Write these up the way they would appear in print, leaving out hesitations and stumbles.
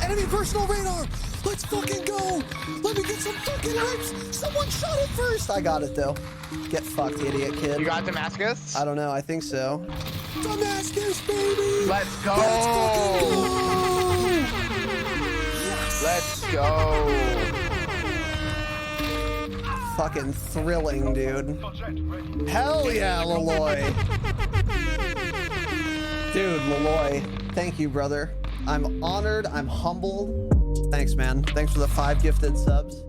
Enemy personal radar. Let's fucking go. Let me get some fucking rips. Someone shot it first. I got it though. Get fucked, idiot kid. You got Damascus? I don't know. I think so. Damascus, baby. Let's go. Let's fucking go. Yes. Let's go. Fucking thrilling, dude. Hell yeah, Laloy. Dude, Laloy, thank you, brother. I'm honored. I'm humbled. Thanks, man. Thanks for the 5 gifted subs.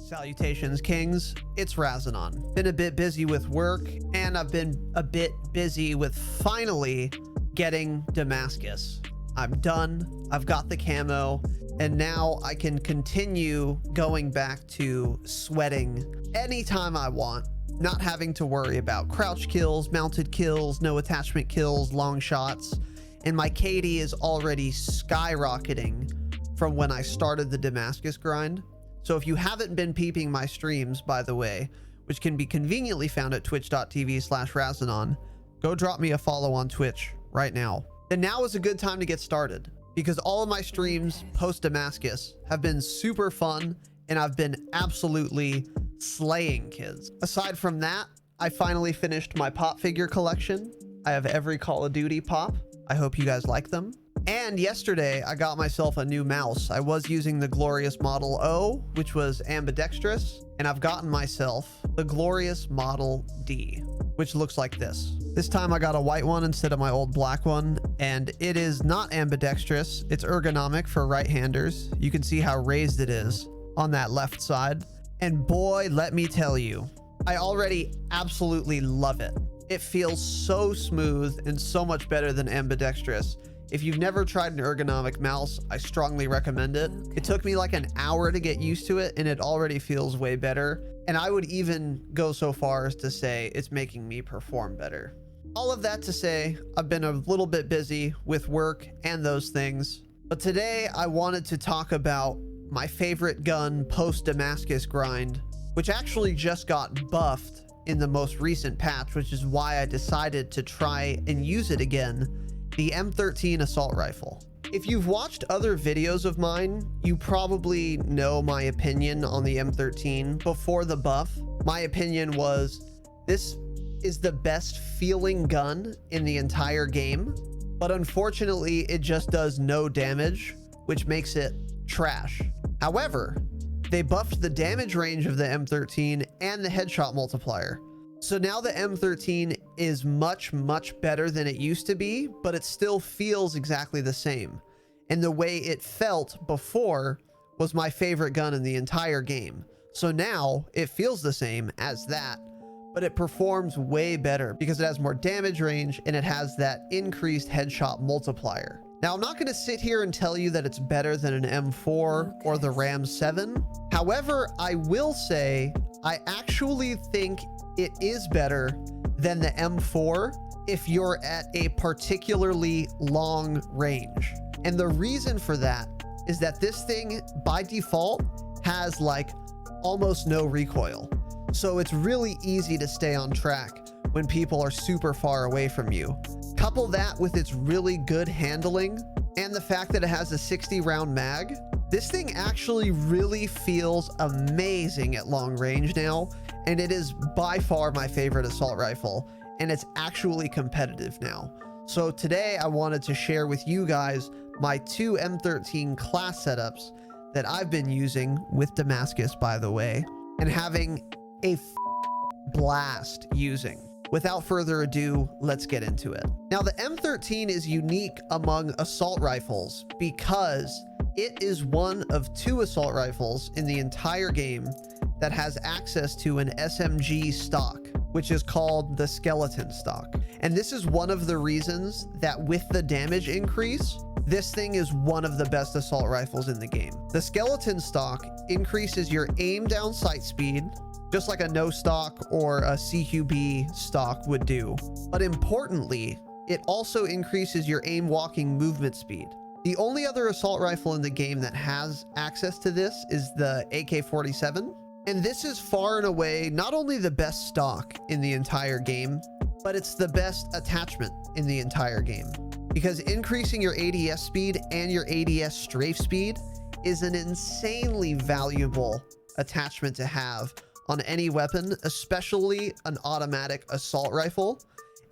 Salutations, kings. It's Razanon. Been a bit busy with work, and I've been a bit busy with finally getting Damascus. I'm done. I've got the camo, and now I can continue going back to sweating anytime I want, not having to worry about crouch kills, mounted kills, no attachment kills, long shots. And my KD is already skyrocketing from when I started the Damascus grind. So if you haven't been peeping my streams, by the way, which can be conveniently found at twitch.tv/Razanon, go drop me a follow on Twitch right now. And now is a good time to get started, because all of my streams post Damascus have been super fun, and I've been absolutely slaying kids. Aside from that, I finally finished my pop figure collection. I have every Call of Duty pop. I hope you guys like them. And yesterday, I got myself a new mouse. I was using the Glorious Model O, which was ambidextrous, and I've gotten myself the Glorious Model D, which looks like this. This time I got a white one instead of my old black one, and it is not ambidextrous. It's ergonomic for right-handers. You can see how raised it is on that left side. And boy, let me tell you, I already absolutely love it. It feels so smooth and so much better than ambidextrous. If you've never tried an ergonomic mouse, I strongly recommend it. It took me like an hour to get used to it, and it already feels way better. And I would even go so far as to say it's making me perform better. All of that to say, I've been a little bit busy with work and those things. But today I wanted to talk about my favorite gun post Damascus grind, which actually just got buffed in the most recent patch, which is why I decided to try and use it again. The M13 assault rifle. If you've watched other videos of mine, you probably know my opinion on the M13 before the buff. My opinion was, this is the best feeling gun in the entire game, but unfortunately it just does no damage, which makes it trash. However, they buffed the damage range of the M13 and the headshot multiplier. So now the M13 is much, much better than it used to be, but it still feels exactly the same. And the way it felt before was my favorite gun in the entire game. So now it feels the same as that, but it performs way better because it has more damage range and it has that increased headshot multiplier. Now, I'm not going to sit here and tell you that it's better than an M4 or the Ram 7. However, I will say I actually think it is better than the M4 if you're at a particularly long range. And the reason for that is that this thing by default has like almost no recoil. So it's really easy to stay on track when people are super far away from you. Couple that with its really good handling and the fact that it has a 60 round mag. This thing actually really feels amazing at long range now, and it is by far my favorite assault rifle, and it's actually competitive now. So today I wanted to share with you guys my 2 M13 class setups that I've been using with Damascus, by the way, and having a blast using. Without further ado, let's get into it. Now, the M13 is unique among assault rifles because it is one of 2 assault rifles in the entire game that has access to an SMG stock, which is called the skeleton stock. And this is one of the reasons that with the damage increase, this thing is one of the best assault rifles in the game. The skeleton stock increases your aim down sight speed, just like a no stock or a CQB stock would do. But importantly, it also increases your aim walking movement speed. The only other assault rifle in the game that has access to this is the AK-47. And this is far and away not only the best stock in the entire game, but it's the best attachment in the entire game. because increasing your ADS speed and your ADS strafe speed is an insanely valuable attachment to have on any weapon, especially an automatic assault rifle.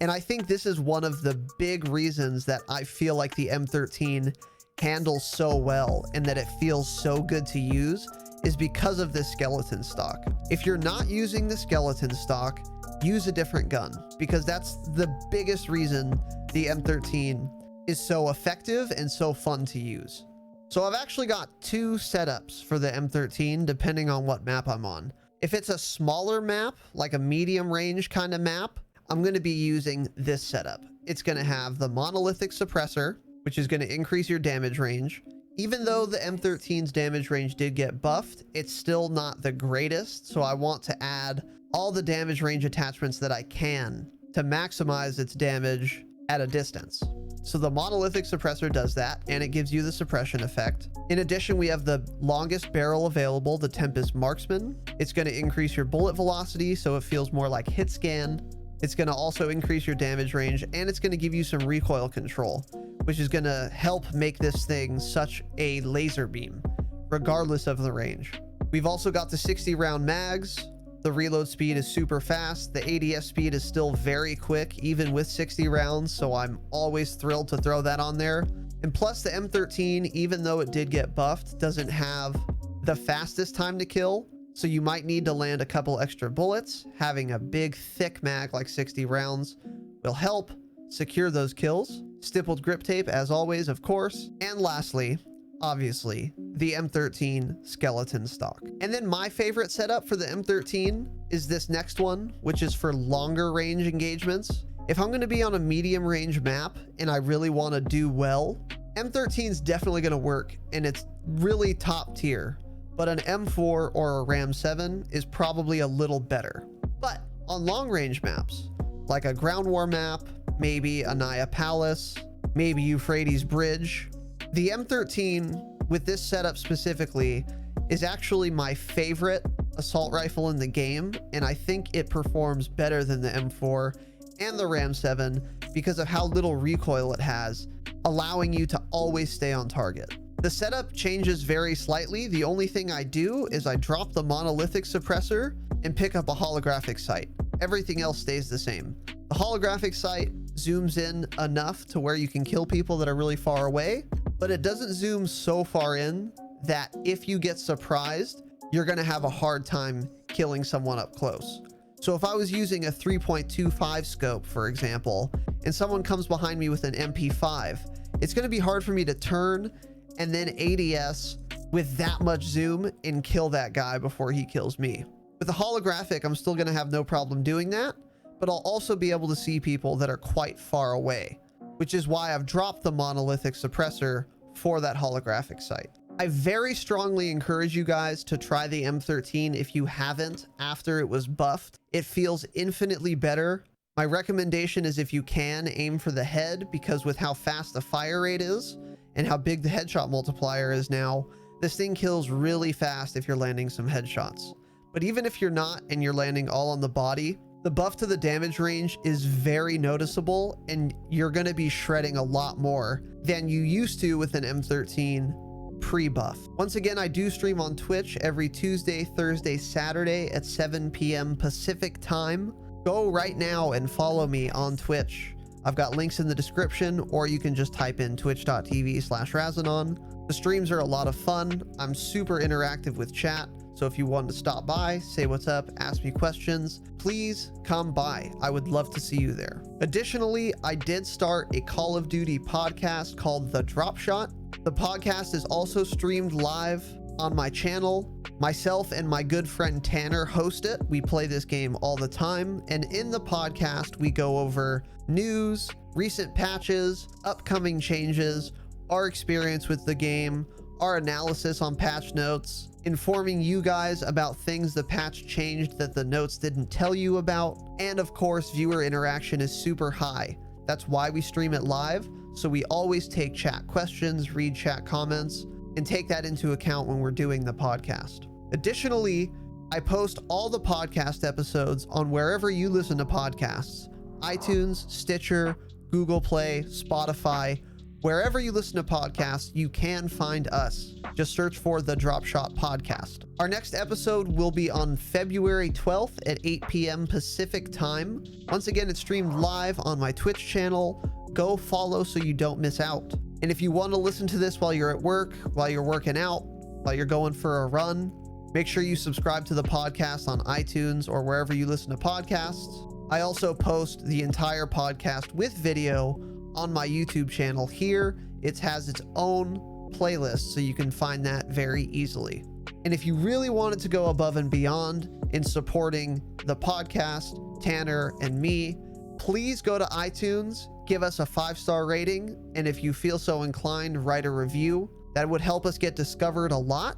And I think this is one of the big reasons that I feel like the M13 handles so well and that it feels so good to use, is because of this skeleton stock. If you're not using the skeleton stock, use a different gun, because that's the biggest reason the M13 is so effective and so fun to use. So I've actually got two setups for the M13 depending on what map I'm on. If it's a smaller map, like a medium range kind of map, I'm going to be using this setup. It's going to have the monolithic suppressor, which is going to increase your damage range. Even though the M13's damage range did get buffed, it's still not the greatest. So I want to add all the damage range attachments that I can to maximize its damage at a distance. So the monolithic suppressor does that, and it gives you the suppression effect. In addition, we have the longest barrel available, the Tempest Marksman. It's going to increase your bullet velocity, so it feels more like hit scan. It's going to also increase your damage range, and it's going to give you some recoil control, which is going to help make this thing such a laser beam, regardless of the range. We've also got the 60 round mags. The reload speed is super fast. The ADS speed is still very quick, even with 60 rounds, so I'm always thrilled to throw that on there. And plus, the M13, even though it did get buffed, doesn't have the fastest time to kill, so you might need to land a couple extra bullets. Having a big, thick mag like 60 rounds will help secure those kills. Stippled grip tape, as always, of course. And lastly, obviously, the M13 skeleton stock. And then my favorite setup for the M13 is this next one, which is for longer range engagements. If I'm going to be on a medium range map and I really want to do well, M13 is definitely going to work, and it's really top tier. But an M4 or a Ram 7 is probably a little better. But on long range maps, like a ground war map, maybe Anaya Palace, maybe Euphrates Bridge, the M13 with this setup specifically is actually my favorite assault rifle in the game, and I think it performs better than the M4 and the Ram 7 because of how little recoil it has, allowing you to always stay on target. The setup changes very slightly. The only thing I do is I drop the monolithic suppressor and pick up a holographic sight. Everything else stays the same. The holographic sight zooms in enough to where you can kill people that are really far away, but it doesn't zoom so far in that if you get surprised, you're going to have a hard time killing someone up close. So if I was using a 3.25 scope, for example, and someone comes behind me with an MP5, it's going to be hard for me to turn and then ADS with that much zoom and kill that guy before he kills me. With the holographic, I'm still going to have no problem doing that, but I'll also be able to see people that are quite far away, which is why I've dropped the monolithic suppressor for that holographic sight. I very strongly encourage you guys to try the M13 if you haven't after it was buffed. It feels infinitely better. My recommendation is, if you can, aim for the head, because with how fast the fire rate is and how big the headshot multiplier is now, this thing kills really fast if you're landing some headshots. But even if you're not and you're landing all on the body, the buff to the damage range is very noticeable, and you're going to be shredding a lot more than you used to with an M13 pre-buff. Once again, I do stream on Twitch every Tuesday, Thursday, Saturday at 7 p.m. Pacific time. Go right now and follow me on Twitch. I've got links in the description, or you can just type in twitch.tv/Razanon. The streams are a lot of fun. I'm super interactive with chat. So if you want to stop by, say what's up, ask me questions, please come by. I would love to see you there. Additionally, I did start a Call of Duty podcast called The Drop Shot. The podcast is also streamed live on my channel. Myself and my good friend Tanner host it. We play this game all the time. And in the podcast, we go over news, recent patches, upcoming changes, our experience with the game, our analysis on patch notes, informing you guys about things the patch changed that the notes didn't tell you about. And of course, viewer interaction is super high. That's why we stream it live. So we always take chat questions, read chat comments, and take that into account when we're doing the podcast. Additionally, I post all the podcast episodes on wherever you listen to podcasts: iTunes, Stitcher, Google Play, Spotify, wherever you listen to podcasts, you can find us. Just search for the Drop Shot Podcast. Our next episode will be on February 12th at 8 p.m. Pacific time. Once again, it's streamed live on my Twitch channel. Go follow so you don't miss out. And if you want to listen to this while you're at work, while you're working out, while you're going for a run, make sure you subscribe to the podcast on iTunes or wherever you listen to podcasts. I also post the entire podcast with video on my YouTube channel here. It has its own playlist, so you can find that very easily. And if you really wanted to go above and beyond in supporting the podcast, Tanner and me, please go to iTunes, give us a 5-star rating, and if you feel so inclined, write a review. That would help us get discovered a lot.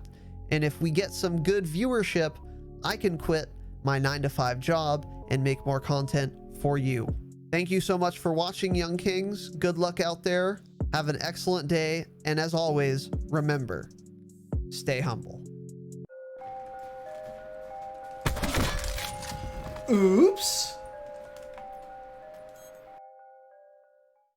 And if we get some good viewership, I can quit my 9-to-5 job and make more content for you. Thank you so much for watching, Young Kings. Good luck out there. Have an excellent day. And as always, remember, stay humble. Oops.